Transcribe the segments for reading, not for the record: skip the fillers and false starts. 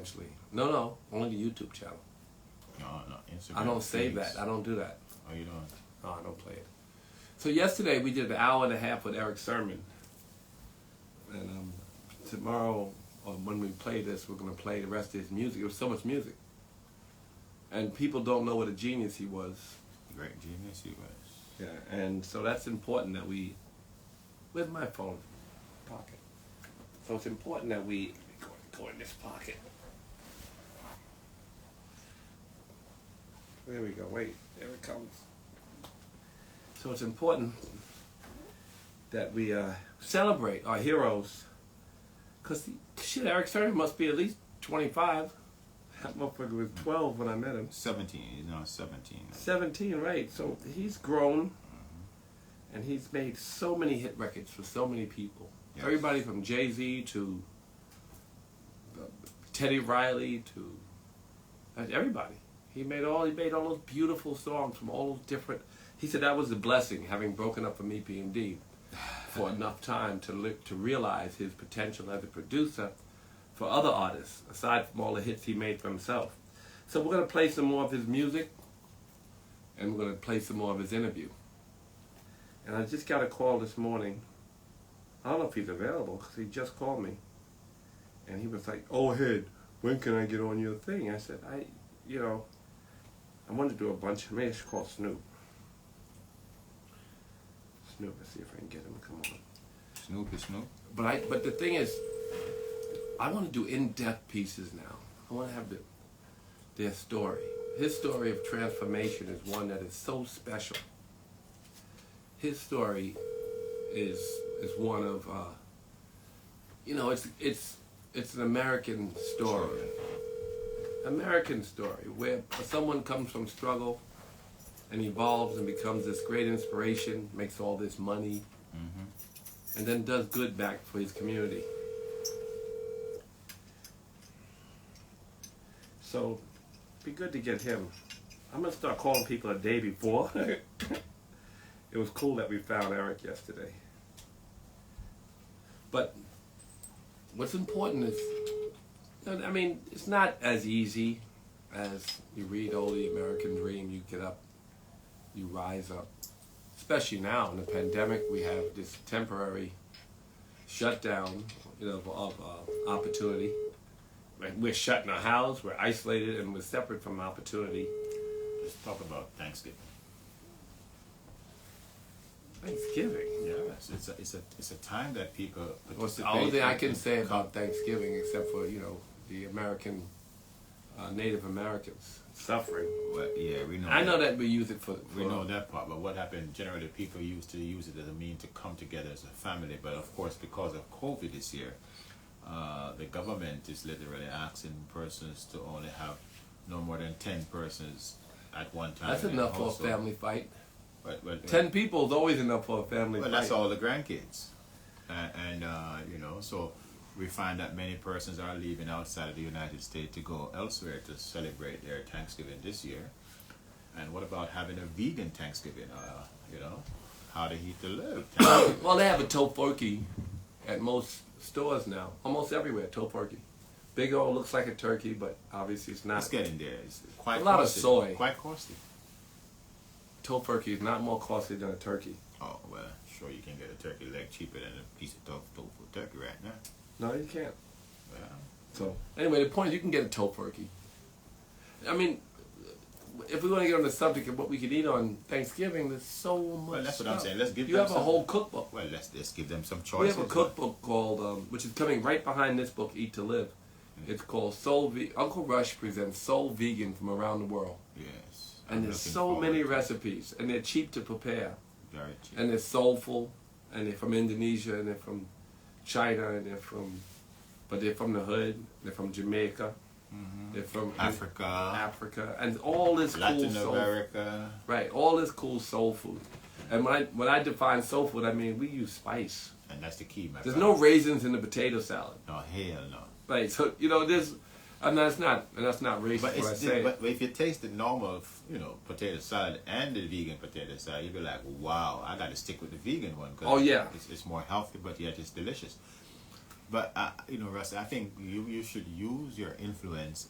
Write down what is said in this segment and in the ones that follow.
eventually. No, only the YouTube channel. No, Instagram. I don't save that. I don't do that. Oh, you don't? No, I don't play it. So yesterday we did an hour and a half with Eric Sermon. And tomorrow, or when we play this, we're going to play the rest of his music. It was so much music. And people don't know what a genius he was. Great genius he was. Yeah, and so that's important that we... Where's my phone? Pocket. So it's important that we go in this pocket. There we go. Wait, there it comes. So it's important that we celebrate our heroes. Because, shit, Eric Sermon must be at least 25. That motherfucker was 12 when I met him. 17. He's now 17. 17, right. So he's grown. And he's made so many hit records for so many people. Yes. Everybody from Jay-Z to Teddy Riley to everybody. He made all those beautiful songs from all those different. He said that was a blessing, having broken up from EPMD for enough time to realize his potential as a producer for other artists, aside from all the hits he made for himself. So we're going to play some more of his music, and we're going to play some more of his interview. And I just got a call this morning. I don't know if he's available, because he just called me. And he was like, "Oh, Head, when can I get on your thing?" I said, I wanted to do a bunch of, maybe I should call Snoop. Snoop, let's see if I can get him to come on. Snoop is Snoop. But the thing is, I want to do in-depth pieces now. I want to have their story. His story of transformation is one that is so special. His story is one of, it's an American story. American story where someone comes from struggle and evolves and becomes this great inspiration, makes all this money, and then does good back for his community. So, it'd be good to get him. I'm going to start calling people a day before. It was cool that we found Eric yesterday. But what's important is, it's not as easy as you read Oh, the American Dream, you get up, you rise up. Especially now in the pandemic, we have this temporary shutdown, of opportunity. Like we're shut in our house, we're isolated, and we're separate from opportunity. Let's talk about Thanksgiving. Thanksgiving. Yes, it's a time that people. What's the only thing I can say about Thanksgiving, except for the American, Native Americans suffering? Well, yeah, we know. I know that we use it for. We know that part, but what happened? Generally, people used to use it as a means to come together as a family. But of course, because of COVID this year, the government is literally asking persons to only have no more than 10 persons at one time. That's enough for a family fight. But 10 people is always enough for a family fight. Well, that's all the grandkids. So we find that many persons are leaving outside of the United States to go elsewhere to celebrate their Thanksgiving this year. And what about having a vegan Thanksgiving? How to eat to live. Well, they have a tofurkey at most stores now. Almost everywhere, tofurkey. Big O looks like a turkey, but obviously it's not. It's getting there. It's quite a lot costly. of soy. Quite costly. Tofurkey is not more costly than a turkey. Oh, well, sure you can get a turkey leg cheaper than a piece of tofu turkey right now. No, you can't. Yeah. So, anyway, the point is you can get a tofurkey. I mean, if we want to get on the subject of what we can eat on Thanksgiving, there's so much Well, that's stuff. what I'm saying. Let's give you them have a whole cookbook. Well, let's give them some We choices. have a cookbook called, which is coming right behind this book, Eat to Live. It's called Uncle Rush presents Soul Vegan from around the world. Yes. And there's so many recipes, and they're cheap to prepare. Very cheap. And they're soulful, and they're from Indonesia, and they're from China, and they're from the hood. They're from Jamaica. They're from Africa, and all this Latin cool America. Right, all this cool soul food. And when I define soul food, I mean we use spice. And that's the key, my There's brother. no raisins in the potato salad. No, hell no. Right, so there's. And that's not racist. But, what I say. But if you taste the normal, potato salad and the vegan potato salad, you'll be like, wow, I got to stick with the vegan one. Oh, yeah. It's more healthy, but yet it's delicious. But Russ, I think you should use your influence.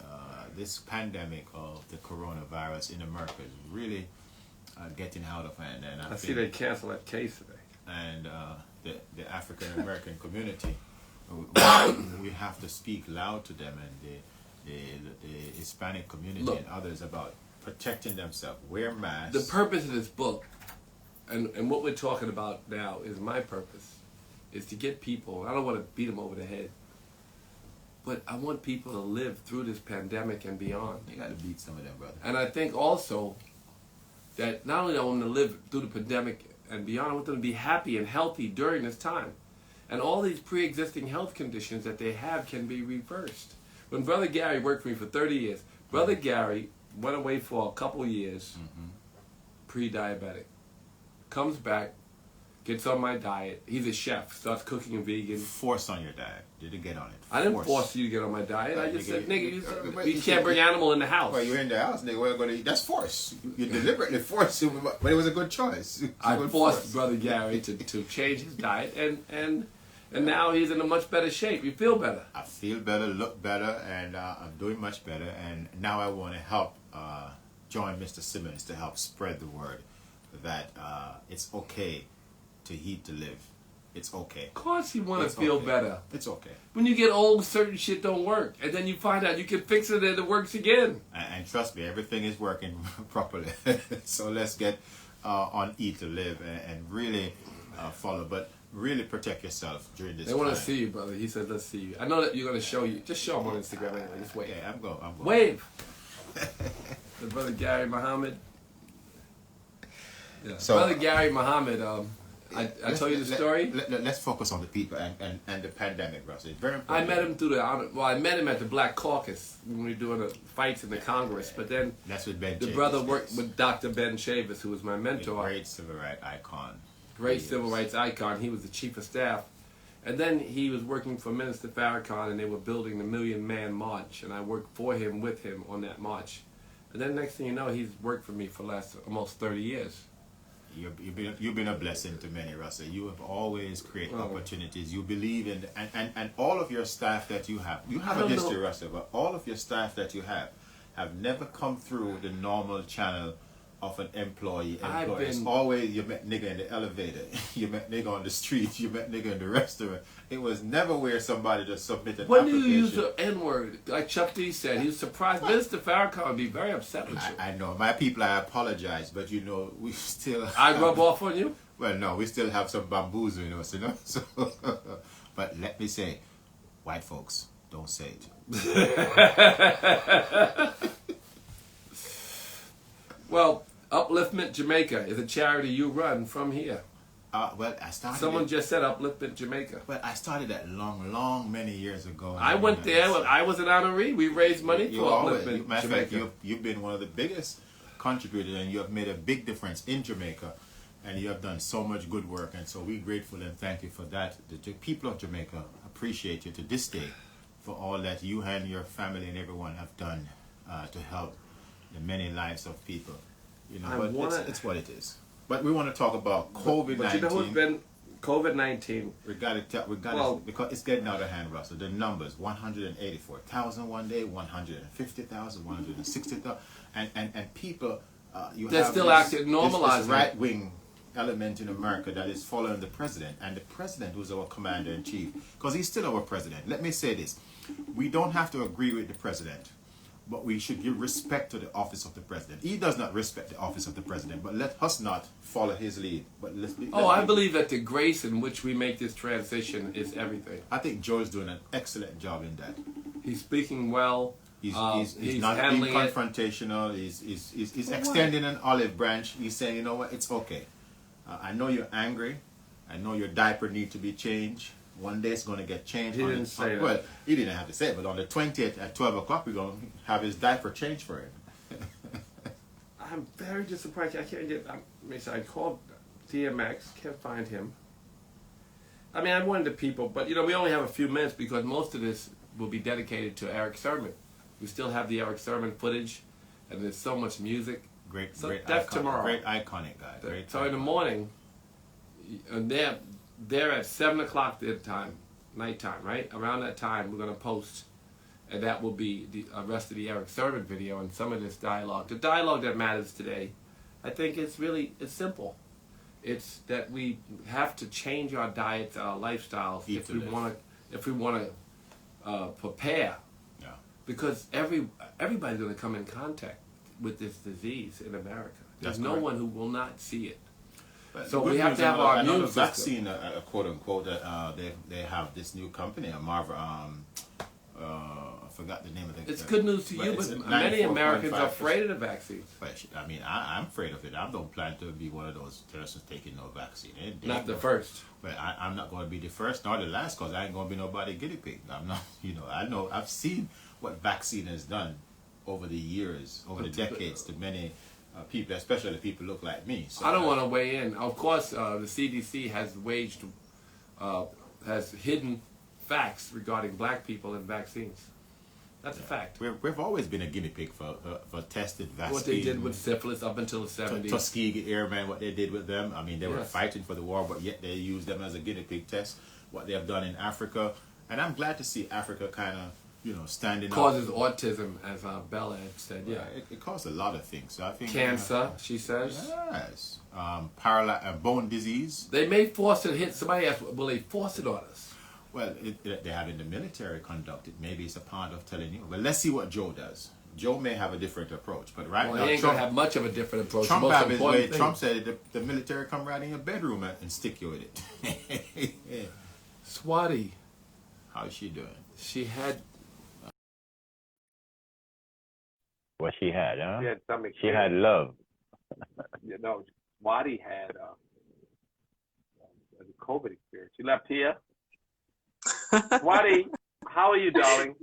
This pandemic of the coronavirus in America is really getting out of hand, and I see they canceled that case today. And the African American community, we have to speak loud to them, and the Hispanic community and others about protecting themselves. Wear masks. The purpose of this book, and what we're talking about now, is my purpose, is to get people. I don't want to beat them over the head, but I want people to live through this pandemic and beyond. You got to beat some of them, brother. And I think also that not only do I want them to live through the pandemic and beyond, I want them to be happy and healthy during this time. And all these pre-existing health conditions that they have can be reversed. When Brother Gary worked for me for 30 years, Brother Gary went away for a couple years, pre-diabetic, comes back, gets on my diet. He's a chef, starts cooking vegan. Force on your diet. Did it get on it? I didn't force you to get on my diet. I just said, nigga, you can't bring animal in the house. Well, you're in the house, nigga. We're going to eat. That's force. You deliberately forced him, but it was a good choice. I forced Brother Gary to change his diet, and now he's in a much better shape. You feel better. I feel better, look better, and I'm doing much better. And now I want to help join Mr. Simmons to help spread the word that it's okay to eat to live. It's okay. Of course you want to feel better. It's okay. When you get old, certain shit don't work. And then you find out you can fix it and it works again. And trust me, everything is working properly. So let's get on Eat to Live and really follow. But really protect yourself during this time. They want to see you, brother. He said, let's see you. I know that you're going to show you. Just show him on Instagram anyway. Just wave. Yeah, I'm going. Wave. The Brother Gary Muhammad. Yeah. So, Brother Gary Muhammad, I told you the story. Let's focus on the people and the pandemic, Russ. It's very important. I met him I met him at the Black Caucus when we were doing the fights in the Congress. But then that's with Ben. The brother worked with Dr. Ben Chavis, who was my mentor. A great civil rights icon. Great civil rights icon. He was the chief of staff. And then he was working for Minister Farrakhan, and they were building the Million Man March. And I worked for him, with him, on that march. And then next thing you know, he's worked for me for the last almost 30 years. You've been a blessing to many, Russell. You have always created opportunities. You believe in, and all of your staff that you have a history, Russell, but all of your staff that you have never come through the normal channel of an employee. It's always, you met nigga in the elevator, you met nigga on the street, you met nigga in the restaurant. It was never where somebody just submitted an application. When do you use the N-word? Like Chuck D said, he was surprised. Minister Farrakhan would be very upset with you. I know. My people, I apologize, but we still... I rub off on you? Well, no, we still have some bamboozle in us, So, but let me say, white folks, don't say it. Well, Upliftment Jamaica is a charity you run from here. Well, I started. Someone just said Upliftment Jamaica. Well, I started that long, many years ago. I went there. I was an honoree. We raised money for Upliftment Jamaica. You've been one of the biggest contributors, and you have made a big difference in Jamaica, and you have done so much good work. And so we're grateful and thank you for that. The people of Jamaica appreciate you to this day for all that you and your family and everyone have done to help the many lives of people. But it's what it is. But we want to talk about COVID-19. But you know what's been COVID-19? We got it, because it's getting out of hand, Russell. The numbers: 184,000 one day, 150,000, 160,000, and people. They're still acting normalizing. This right-wing element in America that is following the president, and the president who's our commander in chief, because he's still our president. Let me say this: we don't have to agree with the president, but we should give respect to the office of the president. He does not respect the office of the president, but let us not follow his lead. But I believe that the grace in which we make this transition is everything. I think Joe's doing an excellent job in that. He's speaking well. He's not being confrontational. He's extending an olive branch. He's saying, you know what, it's okay. I know you're angry. I know your diaper needs to be changed. One day it's going to get changed. He didn't say that. Well, he didn't have to say it, but on the 20th at 12 o'clock, we're going to have his diaper changed for him. I'm very disappointed. I can't get... I called DMX, can't find him. I mean, I'm one of the people, but, we only have a few minutes because most of this will be dedicated to Eric Sermon. We still have the Eric Sermon footage, and there's so much music. Great tomorrow. Great iconic guy. So in the morning, they're at 7 o'clock their time. nighttime, right? Around that time, we're going to post, and that will be the rest of the Eric Sermon video and some of this dialogue. The dialogue that matters today, I think it's simple. It's that we have to change our diets, our lifestyles, if we want to prepare. Yeah. Because everybody's going to come in contact with this disease in America. There's no one who will not see it. But so we have to have our immune system. Vaccine, quote unquote, they have this new company, Marvel. I forgot the name of it. It's good news to you, but many Americans are afraid of the vaccine. But I mean, I'm afraid of it. I don't plan to be one of those persons taking no vaccine. Not the first. But I'm not going to be the first nor the last, because I ain't going to be nobody guinea pig. I'm not. I've seen what vaccine has done over the years, over the decades, to many people, especially people look like me. So I don't want to weigh in. Of course, the CDC has hidden facts regarding black people and vaccines. That's a fact. We've always been a guinea pig for tested vaccines. What they did with syphilis up until the 70s. Tuskegee Airmen, what they did with them. I mean, they were fighting for the war, but yet they used them as a guinea pig test. What they have done in Africa. And I'm glad to see Africa kind of, standing causes up. autism, as Bella had said. Yeah, it causes a lot of things. So I think cancer, she says. Yes, bone disease. They may force it. Hit somebody asked, will they force it on us? Well, they have in the military conducted. Maybe it's a part of telling you. Well, let's see what Joe does. Joe may have a different approach, but now he ain't gonna have much of a different approach. Trump said the military come right in your bedroom and stick you with it. Swati, how's she doing? She had. What she had, huh? She had love. Swati had a COVID experience. She left here. Swati, how are you, darling?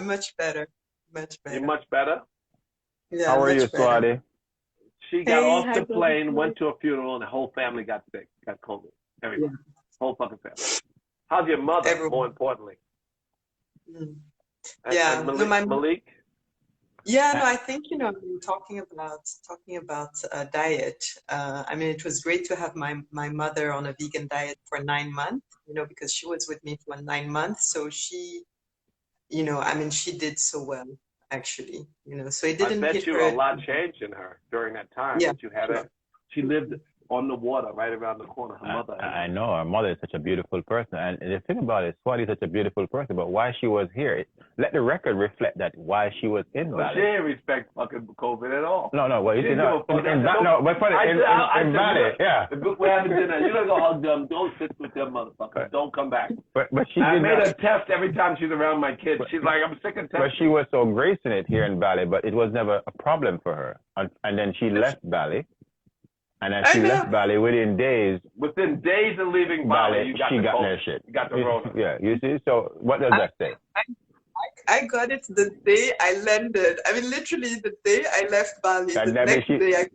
Much better. Much better. You're much better? Yeah, how are you, Swati? She got off the plane, went to a funeral, and the whole family got sick, got COVID. Everybody. Whole fucking family. How's your mother, more importantly? Yeah. Malik? Yeah, no, I think, talking about diet. I mean, it was great to have my mother on a vegan diet for 9 months, because she was with me for 9 months. So she, she did so well, actually, so it didn't I bet you a lot changed in her during that time that you had her. She lived on the water right around the corner. Her mother. I know her mother is such a beautiful person, and the thing about it, Swati is such a beautiful person. But why she was here? Let the record reflect that why she was in Valley. She didn't respect fucking COVID at all. No. Well, you see, no, in Valley, yeah. We're having dinner. You don't go hug them. Don't sit with them motherfuckers. Don't come back. But she. I made a test every time she's around my kids. She's like, I'm sick of testing. But she was so gracing it here in Valley, but it was never a problem for her. And then she left Valley. And as she left Valley, within days of leaving Valley, she got their shit. You got the Rona. Yeah, you see? So what does that say? I got it the day I landed. I mean, literally the day I left Valley. The next day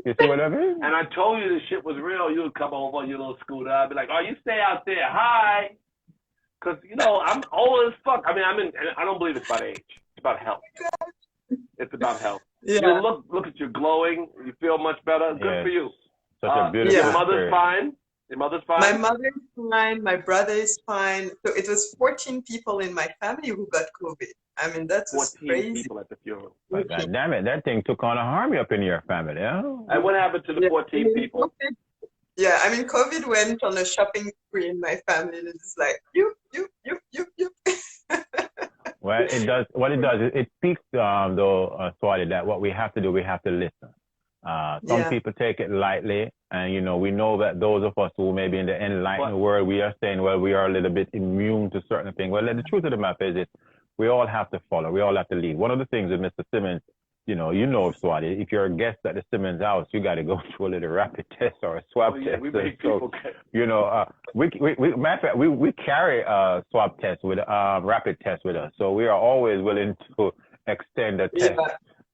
you see what I mean? And I told you the shit was real. You would come over on your little scooter. I'd be like, oh, you stay out there. Hi. Because, I'm old as fuck. I mean, I don't believe it's about age. It's about health. It's about health. Yeah. You look at you glowing. You feel much better. Good for you. Such a beautiful Your mother's fine. Your mother's fine. My mother is fine. My brother is fine. So it was 14 people in my family who got COVID. I mean, that's 14 crazy. people at the funeral. But God damn it, that thing took on a army up in your family, huh? And what happened to the 14 people? Yeah, I mean, COVID went on a shopping spree in my family. And it's like, you. Well, it does. What it does, it speaks, though, Swati, that what we have to do, we have to listen. Some people take it lightly, and we know that those of us who may be in the enlightened world, we are saying, well, we are a little bit immune to certain things. Well, the truth of the matter is, we all have to follow. We all have to lead. One of the things with Mr. Simmons, Swati, if you're a guest at the Simmons house, you got to go through a little rapid test or a swab test. We make people matter of fact, we carry a swab test with rapid test with us, so we are always willing to extend the test,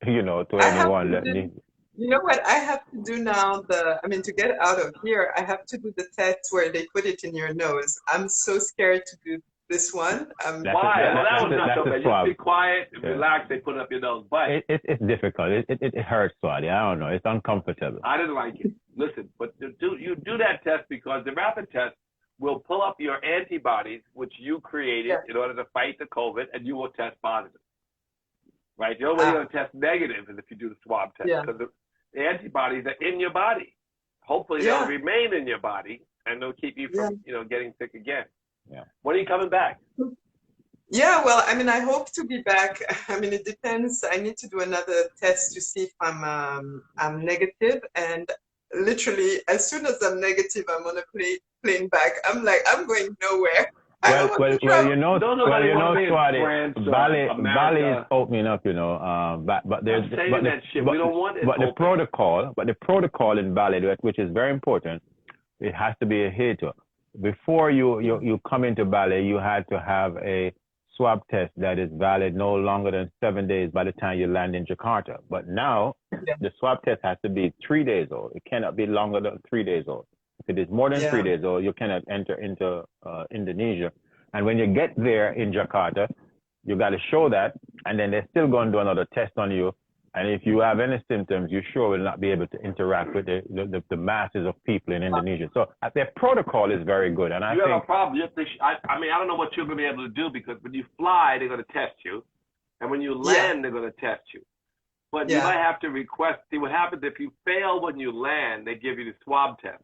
to anyone that needs. You know what I have to do now? To get out of here, I have to do the test where they put it in your nose. I'm so scared to do this one. Why? Well, that was not so bad. Just be quiet, relax. They put it up your nose, but it's difficult. It hurts, Swati. I don't know. It's uncomfortable. I didn't like it. Listen, but you do that test because the rapid test will pull up your antibodies, which you created in order to fight the COVID, and you will test positive. Right? The only way you're going to test negative is if you do the swab test, because the antibodies are in your body. Hopefully they'll remain in your body, and they'll keep you from, getting sick again. Yeah. When are you coming back? Yeah, well, I mean, I hope to be back. I mean, it depends. I need to do another test to see if I'm negative, and literally, as soon as I'm negative, I'm on a plane back. I'm like, I'm going nowhere. Well, you know, Swati, Bali is opening up, you know. But there's the protocol in Bali, which is very important. It has to be adhered to. Before you come into Bali, you had to have a swab test that is valid no longer than 7 days by the time you land in Jakarta. But now the swab test has to be 3 days old. It cannot be longer than 3 days old. If it is more than 3 days old, you cannot enter into Indonesia. And when you get there in Jakarta, you got to show that, and then they're still going to do another test on you. And if you have any symptoms, you sure will not be able to interact with the masses of people in Indonesia. So their protocol is very good. And I think have a problem. I mean, I don't know what you're going to be able to do, because when you fly, they're going to test you. And when you land, they're going to test you. But you might have to request. See, what happens if you fail when you land, they give you the swab test.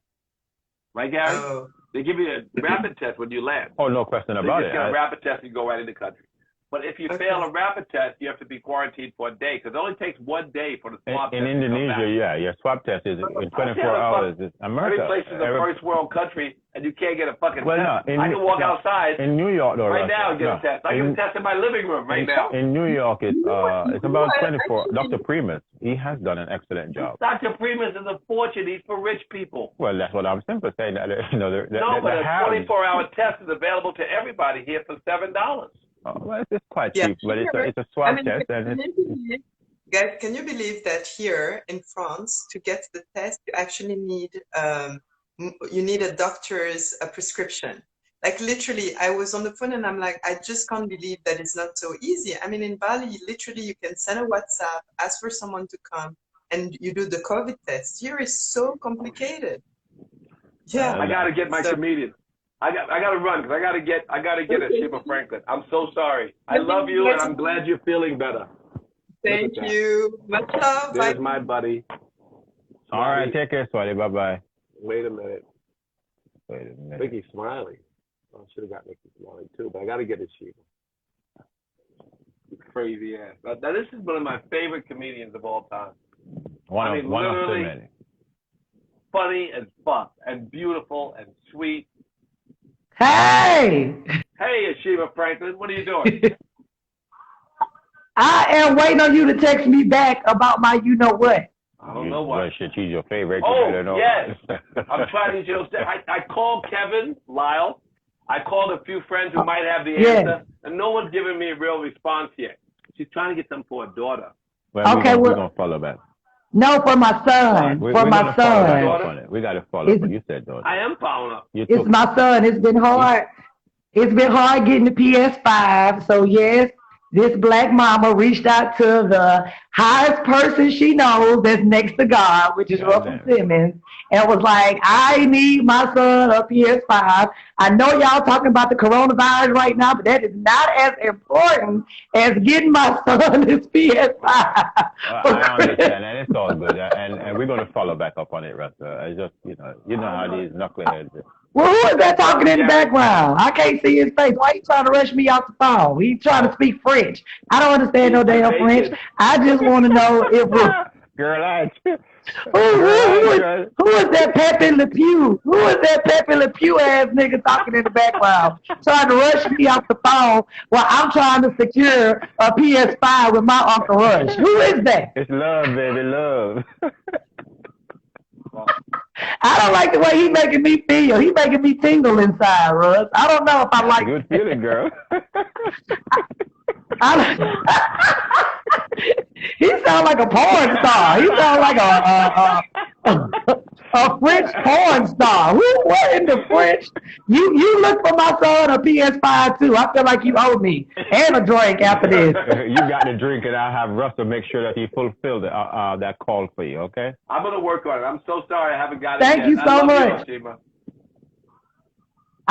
Right, Gary? They give you a rapid test when you land. Oh, no question about it. You get a rapid test and you go right in the country. But if you fail a rapid test, you have to be quarantined for a day, because it only takes 1 day for the swab test. In Indonesia, your swab test is in 24 hours. It's America. Every place is a first world country, and you can't get a fucking test. No, I can walk outside in New York, though, right now and get a test. I can test in my living room right now. In New York, it's about 24. Dr. Primus, he has done an excellent job. Dr. Primus is a fortune. He's for rich people. Well, that's what I'm simply saying. That, you know, but a 24-hour test is available to everybody here for $7. Oh, well, it's quite cheap, but it's a swab test. Guys, can you believe that here in France, to get the test, you actually need a doctor's prescription? Like literally, I was on the phone and I'm like, I just can't believe that it's not so easy. I mean, in Bali, literally, you can send a WhatsApp, ask for someone to come, and you do the COVID test. Here is so complicated. Yeah, I gotta get my comedian. I got to run, because I got to get a Sheba Franklin. I'm so sorry. I love you, and I'm glad you're feeling better. Thank you. Much love. There's my buddy. All right, take care, Swati. Bye-bye. Wait a minute. Mickey Smiley. Oh, I should have got Mickey Smiley, too, but I got to get a Sheba. Crazy ass. Now, this is one of my favorite comedians of all time. One of so many. Funny and fuck, and beautiful and sweet. Hey! Hey, Sheba Franklin, what are you doing? I am waiting on you to text me back about my you-know-what. I don't know what. She's your favorite. Oh, yes. I'm trying to, I called Kevin Lyle. I called a few friends who might have the answer, and no one's given me a real response yet. She's trying to get them for a daughter. Well, okay, we're going to follow back. No, for my son. For my son. We got to follow up. You said daughter. I am following up. It's my son. It's been hard. It's been hard getting the PS5. So, yes, this black mama reached out to the highest person she knows that's next to God, which is Russell Simmons, and was like, I need my son a PS5. I know y'all talking about the coronavirus right now, but that is not as important as getting my son his PS5. I understand, and it's all good, and we're going to follow back up on it, Russell. I just, you know how these knuckleheads. Well, who is that talking in the background? I can't see his face. Why are you trying to rush me off the phone? He's trying to speak French. I don't understand no damn French. I just want to know if... Girl, who is that Pepe Le Pew? Who is that Pepe Le Pew ass nigga talking in the background? Trying to rush me off the phone while I'm trying to secure a PS5 with my Uncle Rush. Who is that? It's love, baby, love. I don't like the way he making me feel. He making me tingle inside, Russ. I don't know if I like good feeling, girl. He sound like a porn star. He sound like a French porn star. What in the French? You look for my son a PS5 too. I feel like you owe me and a drink after this. You got the drink, and I'll have Russell make sure that he fulfilled that call for you. Okay? I'm gonna work on it. I'm so sorry I haven't got it Thank yet. you so much.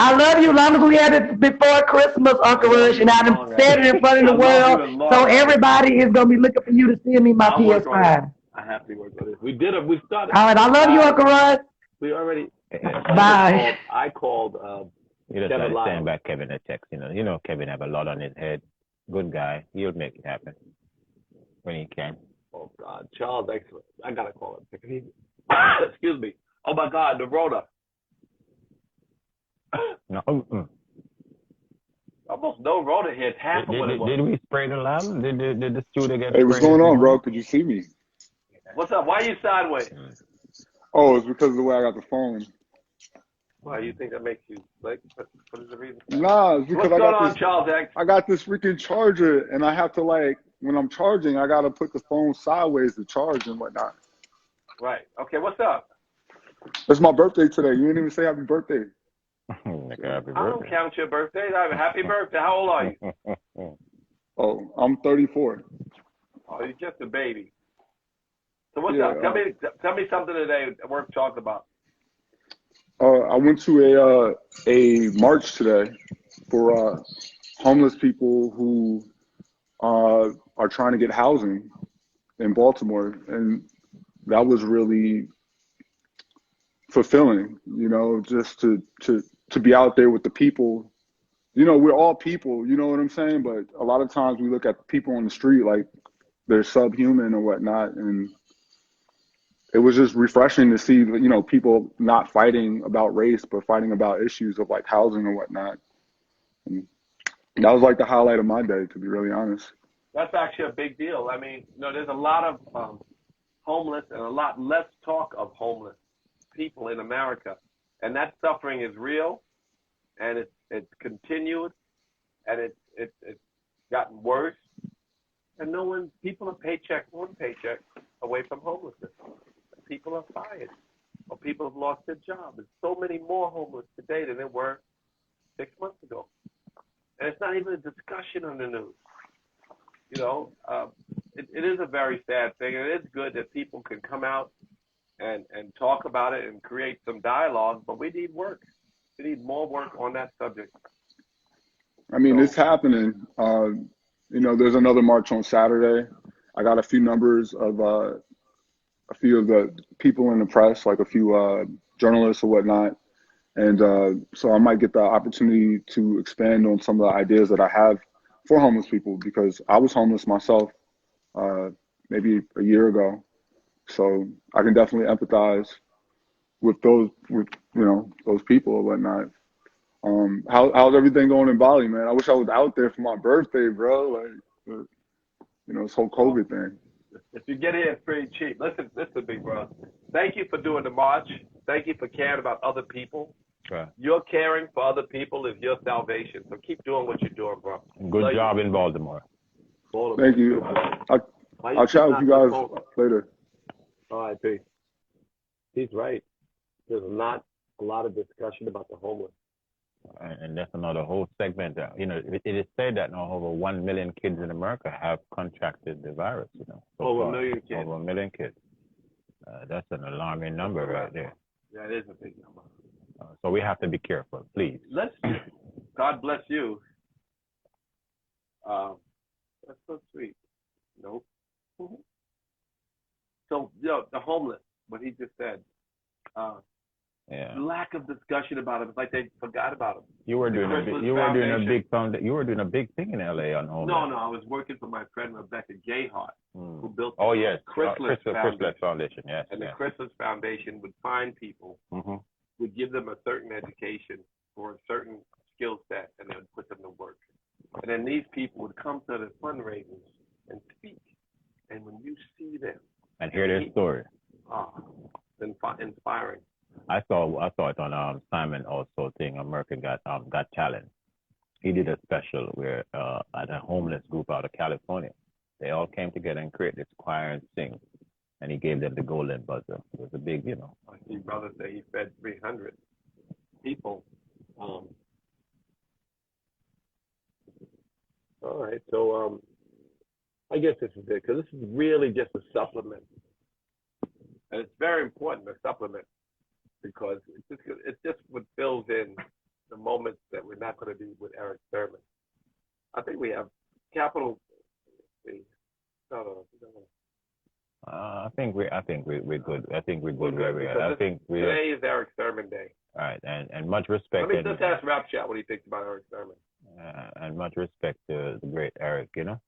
I love you. As long as we have it before Christmas, Uncle Rush, and I done said it in front of the world, so everybody is gonna be looking for you to send me my PS5. I have to work on it. We did it. We started. All right, I love you, Uncle Rush. We already. Bye. I called. You just Kevin gotta Lyle. send back Kevin a text. You know Kevin have a lot on his head. Good guy. He'll make it happen when he can. Oh God, Charles, excellent. I gotta call him. Excuse me. Oh my God, the Rona. No. Almost no Rona here. It's half of what it was. Did we spray the lab? Did the studio get Hey, what's sprayed going on, this bro? morning? Could you see me? What's up? Why are you sideways? Oh, it's because of the way I got the phone. Why you think that makes you like? What is the reason? Nah, it's because What's going on, Charles X? I got this freaking charger, and I have to when I'm charging, I gotta put the phone sideways to charge and whatnot. Right. Okay. What's up? It's my birthday today. You didn't even say happy birthday. Like happy I don't birthday. count your birthday. Happy birthday. How old are you? Oh, I'm 34. Oh, you're just a baby. So what's Yeah, up? Tell me something today worth talking about. I went to a march today for homeless people who are trying to get housing in Baltimore, and that was really fulfilling. Just to be out there with the people. We're all people. You know what I'm saying? But a lot of times we look at people on the street like they're subhuman or whatnot, and it was just refreshing to see, people not fighting about race, but fighting about issues of like housing and whatnot. And that was like the highlight of my day, to be really honest. That's actually a big deal. I mean, there's a lot of homeless and a lot less talk of homeless people in America, and that suffering is real, and it's continued, and it's gotten worse, and people are one paycheck away from homelessness. People are fired, or people have lost their job. There's so many more homeless today than there were 6 months ago. And it's not even a discussion on the news. It is a very sad thing, and it is good that people can come out and talk about it and create some dialogue, but we need work. We need more work on that subject. I mean, it's happening. There's another march on Saturday. I got a few numbers of a few of the people in the press, like a few journalists or whatnot. And so I might get the opportunity to expand on some of the ideas that I have for homeless people, because I was homeless myself maybe a year ago. So I can definitely empathize with those people or whatnot. How's everything going in Bali, man? I wish I was out there for my birthday, bro. This whole COVID thing. If you get here, it's pretty cheap. Listen, big bro. Thank you for doing the march. Thank you for caring about other people. Right. Your caring for other people is your salvation. So keep doing what you're doing, bro. Good job in Baltimore. Thank you. I'll chat with you guys later. All right, peace. He's right. There's not a lot of discussion about the homeless. And that's another whole segment. It is said that now over 1 million kids in America have contracted the virus. Over 1 million kids. Over 1 million kids. That's an alarming number right there. Yeah, it is a big number. So we have to be careful, please. God bless you. That's so sweet. Nope. So, the homeless, what he just said. Lack of discussion about it. It's like they forgot about him. You were doing a big thing in LA on homeless. No, I was working for my friend Rebecca Gayhart, who built the Chrysalis Foundation. Yes. And the Chrysalis Foundation would find people, would give them a certain education or a certain skill set, and they would put them to work. And then these people would come to the fundraisers and speak. And when you see them and hear their story, it's inspiring. I saw it on Simon also thing, American Got Talent. He did a special where at a homeless group out of California, they all came together and created this choir and sing, and he gave them the golden buzzer. It was a big, I see brother say he fed 300 people. All right, so I guess this is it, because this is really just a supplement, and it's very important, a supplement, because it's just what fills in the moments that we're not going to be with Eric Thurman. I think we have capital. No. I think we're good. I think we're good where we are. I think today is Eric Thurman Day. All right, and much respect. Let me just ask Rap Chat what he thinks about Eric Thurman. And much respect to the great Eric, you know.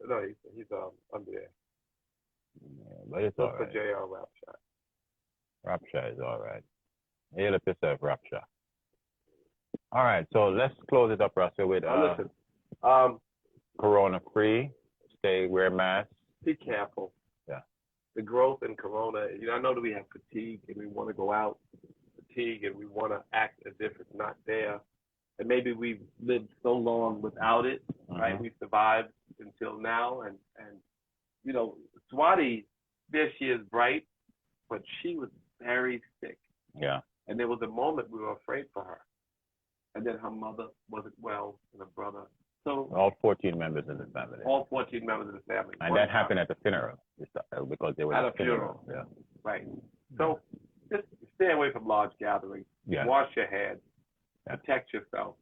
No, he's under there. Yeah, but it's all right. JR Rap Chat. Rap Chat is all right. Hail up yourself, Rap Chat. All right, so let's close it up, Russell, with listen. Corona free. Stay, wear masks. Be careful. Yeah. The growth in Corona, I know that we have fatigue and we want to go out, and we want to act as if it's not there. And maybe we've lived so long without it, right? We've survived until now. And Swati, there she is bright, but she was very sick. Yeah. And there was a moment we were afraid for her. And then her mother wasn't well, and her brother. So all 14 members in the family. All 14 members of the family. And that happened at the funeral because they were at a funeral. Yeah. Right. So just stay away from large gatherings. Yeah. Wash your hands. Yeah. Protect yourself.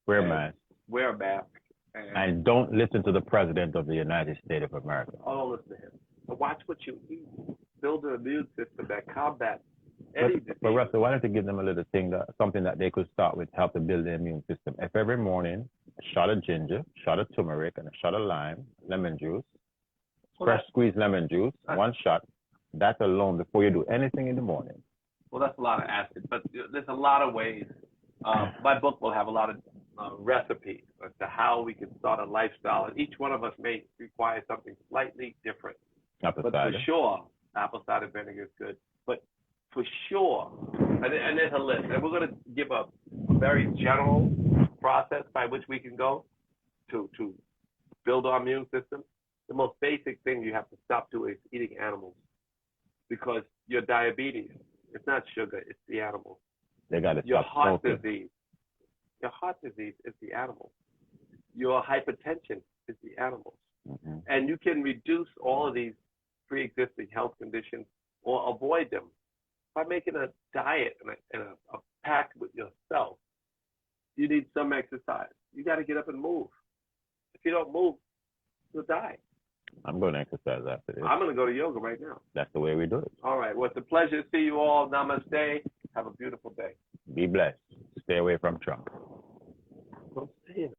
Wear a mask. Wear a mask. And don't listen to the President of the United States of America. Oh, don't listen to him. But watch what you eat. Build an immune system that combats any disease. But Russell, why don't you give them a little thing, something that they could start with to help to build the immune system? If every morning, a shot of ginger, a shot of turmeric, and a shot of lime, lemon juice, fresh squeezed lemon juice, one shot, that alone before you do anything in the morning. Well, that's a lot of acid, but there's a lot of ways. My book will have a lot of recipes as to how we can start a lifestyle, and each one of us may require something slightly different. Apple but cider. For sure, apple cider vinegar is good. But for sure, and there's a list, and we're going to give a very general process by which we can go to build our immune system. The most basic thing you have to stop doing is eating animals, because your diabetes, it's not sugar, it's the animals. They got to your stop heart smoking. disease. Your heart disease is the animals. Your hypertension is the animals. Mm-hmm. And you can reduce all of these pre-existing health conditions or avoid them by making a diet and a pact with yourself. You need some exercise. You got to get up and move. If you don't move, you'll die. I'm going to exercise after this. I'm going to go to yoga right now. That's the way we do it. All right. Well, it's a pleasure to see you all. Namaste. Have a beautiful day. Be blessed. Stay away from Trump. Don't say it.